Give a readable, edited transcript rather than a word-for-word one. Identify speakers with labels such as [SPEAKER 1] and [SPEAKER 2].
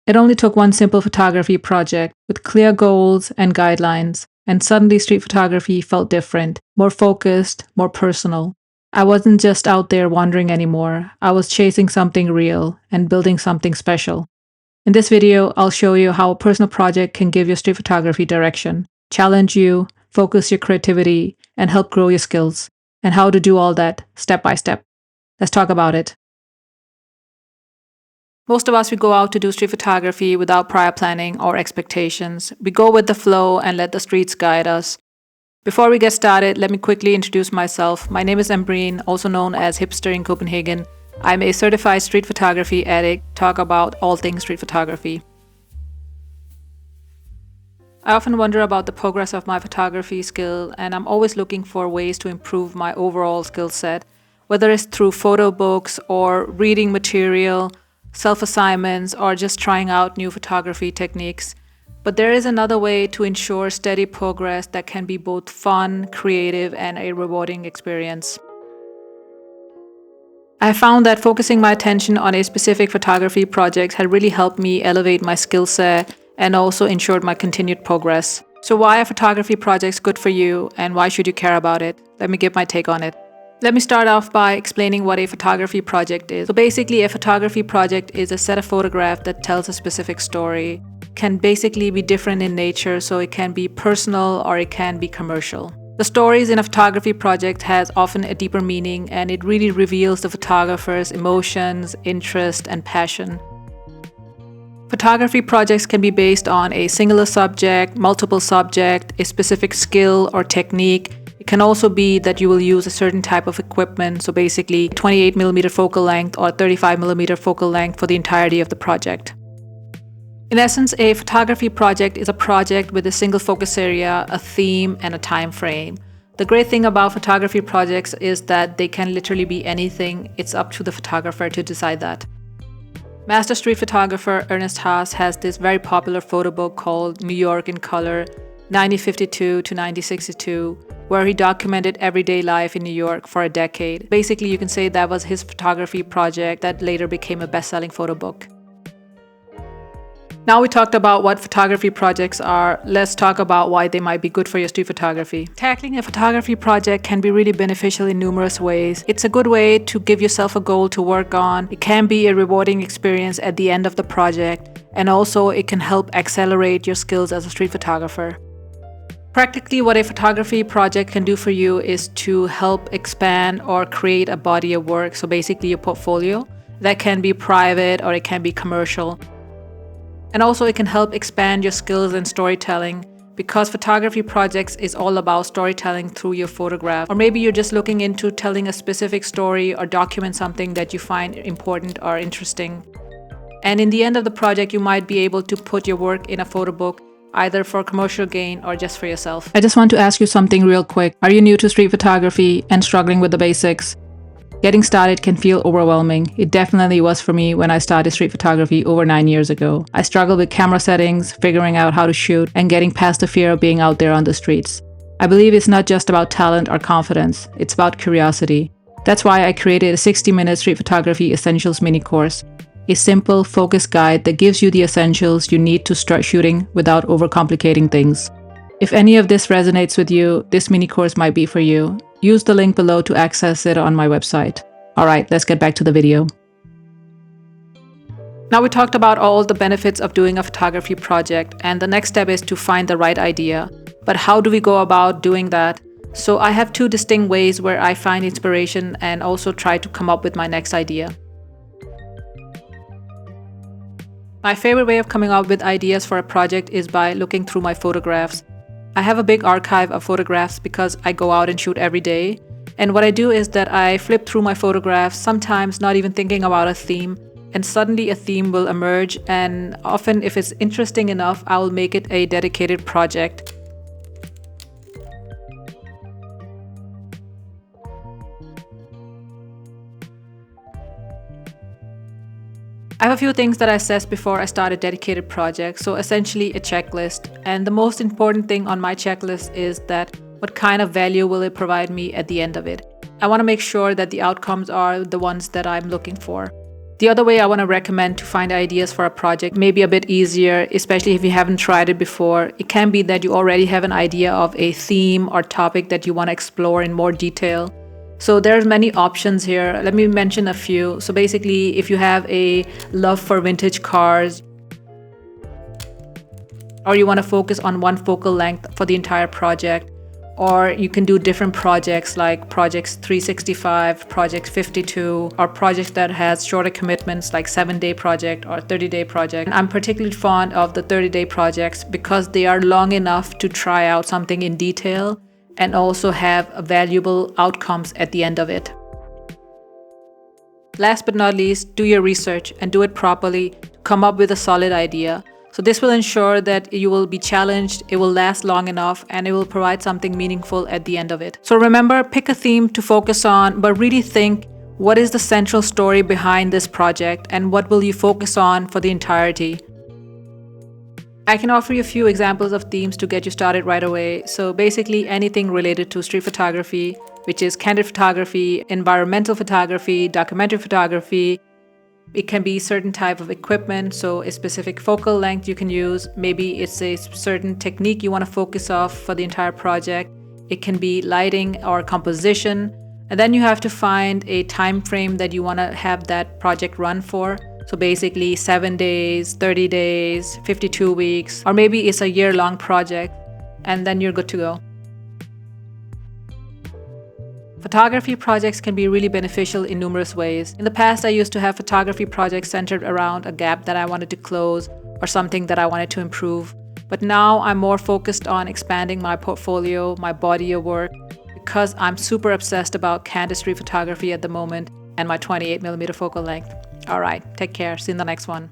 [SPEAKER 1] It only took one simple photography project with clear goals and guidelines, and suddenly street photography felt different, more focused, more personal. I wasn't just out there wandering anymore. I was chasing something real and building something special. In this video, I'll show you how a personal project can give your street photography direction, challenge you, focus your creativity, and help grow your skills, and how to do all that step by step. Let's talk about it. Most of us, we go out to do street photography without prior planning or expectations. We go with the flow and let the streets guide us. Before we get started, let me quickly introduce myself. My name is Ambreen, also known as Hipster in Copenhagen. I'm a certified street photography addict, talk about all things street photography. I often wonder about the progress of my photography skill, and I'm always looking for ways to improve my overall skill set, whether it's through photo books or reading material, self-assignments, or just trying out new photography techniques. But there is another way to ensure steady progress that can be both fun, creative, and a rewarding experience. I found that focusing my attention on a specific photography project had really helped me elevate my skill set and also ensured my continued progress. So why are photography projects good for you, and why should you care about it? Let me give my take on it. Let me start off by explaining what a photography project is. So basically, a photography project is a set of photographs that tells a specific story. It can basically be different in nature, so it can be personal or it can be commercial. The stories in a photography project has often a deeper meaning, and it really reveals the photographer's emotions, interest, and passion. Photography projects can be based on a singular subject, multiple subject, a specific skill or technique. It can also be that you will use a certain type of equipment, so basically 28mm focal length or 35mm focal length for the entirety of the project. In essence, a photography project is a project with a single focus area, a theme, and a time frame. The great thing about photography projects is that they can literally be anything. It's up to the photographer to decide that. Master street photographer Ernest Haas has this very popular photo book called New York in Color, 1952 to 1962, where he documented everyday life in New York for a decade. Basically, you can say that was his photography project that later became a best-selling photo book. Now we talked about what photography projects are, let's talk about why they might be good for your street photography. Tackling a photography project can be really beneficial in numerous ways. It's a good way to give yourself a goal to work on. It can be a rewarding experience at the end of the project, and also it can help accelerate your skills as a street photographer. Practically, what a photography project can do for you is to help expand or create a body of work, so basically your portfolio. That can be private or it can be commercial. And also it can help expand your skills in storytelling, because photography projects is all about storytelling through your photograph. Or maybe you're just looking into telling a specific story or document something that you find important or interesting. And in the end of the project, you might be able to put your work in a photo book, either for commercial gain or just for yourself. I just want to ask you something real quick. Are you new to street photography and struggling with the basics? Getting started can feel overwhelming. It definitely was for me when I started street photography over 9 years ago. I struggled with camera settings, figuring out how to shoot, and getting past the fear of being out there on the streets. I believe it's not just about talent or confidence, it's about curiosity. That's why I created a 60-minute street photography essentials mini course. A simple, focused guide that gives you the essentials you need to start shooting without overcomplicating things. If any of this resonates with you, this mini course might be for you. Use the link below to access it on my website. Alright, let's get back to the video. Now we talked about all the benefits of doing a photography project, and the next step is to find the right idea. But how do we go about doing that? So I have two distinct ways where I find inspiration and also try to come up with my next idea. My favorite way of coming up with ideas for a project is by looking through my photographs. I have a big archive of photographs because I go out and shoot every day. And what I do is that I flip through my photographs, sometimes not even thinking about a theme, and suddenly a theme will emerge, and often if it's interesting enough, I will make it a dedicated project. I have a few things that I assessed before I start a dedicated project, so essentially a checklist. And the most important thing on my checklist is that what kind of value will it provide me at the end of it. I want to make sure that the outcomes are the ones that I'm looking for. The other way I want to recommend to find ideas for a project may be a bit easier, especially if you haven't tried it before. It can be that you already have an idea of a theme or topic that you want to explore in more detail. So there's many options here. Let me mention a few. So basically, if you have a love for vintage cars, or you want to focus on one focal length for the entire project, or you can do different projects like projects 365, project 52, or projects that has shorter commitments like 7-day project or 30-day project. And I'm particularly fond of the 30-day projects because they are long enough to try out something in detail and also have valuable outcomes at the end of it. Last but not least, do your research and do it properly to come up with a solid idea. So this will ensure that you will be challenged, it will last long enough, and it will provide something meaningful at the end of it. So remember, pick a theme to focus on, but really think, what is the central story behind this project and what will you focus on for the entirety? I can offer you a few examples of themes to get you started right away. So basically anything related to street photography, which is candid photography, environmental photography, documentary photography. It can be certain type of equipment, so a specific focal length you can use. Maybe it's a certain technique you want to focus on for the entire project. It can be lighting or composition. And then you have to find a time frame that you want to have that project run for. So basically 7 days, 30 days, 52 weeks, or maybe it's a year-long project, and then you're good to go. Photography projects can be really beneficial in numerous ways. In the past, I used to have photography projects centered around a gap that I wanted to close or something that I wanted to improve. But now I'm more focused on expanding my portfolio, my body of work, because I'm super obsessed about candid street photography at the moment and my 28mm focal length. All right, take care. See you in the next one.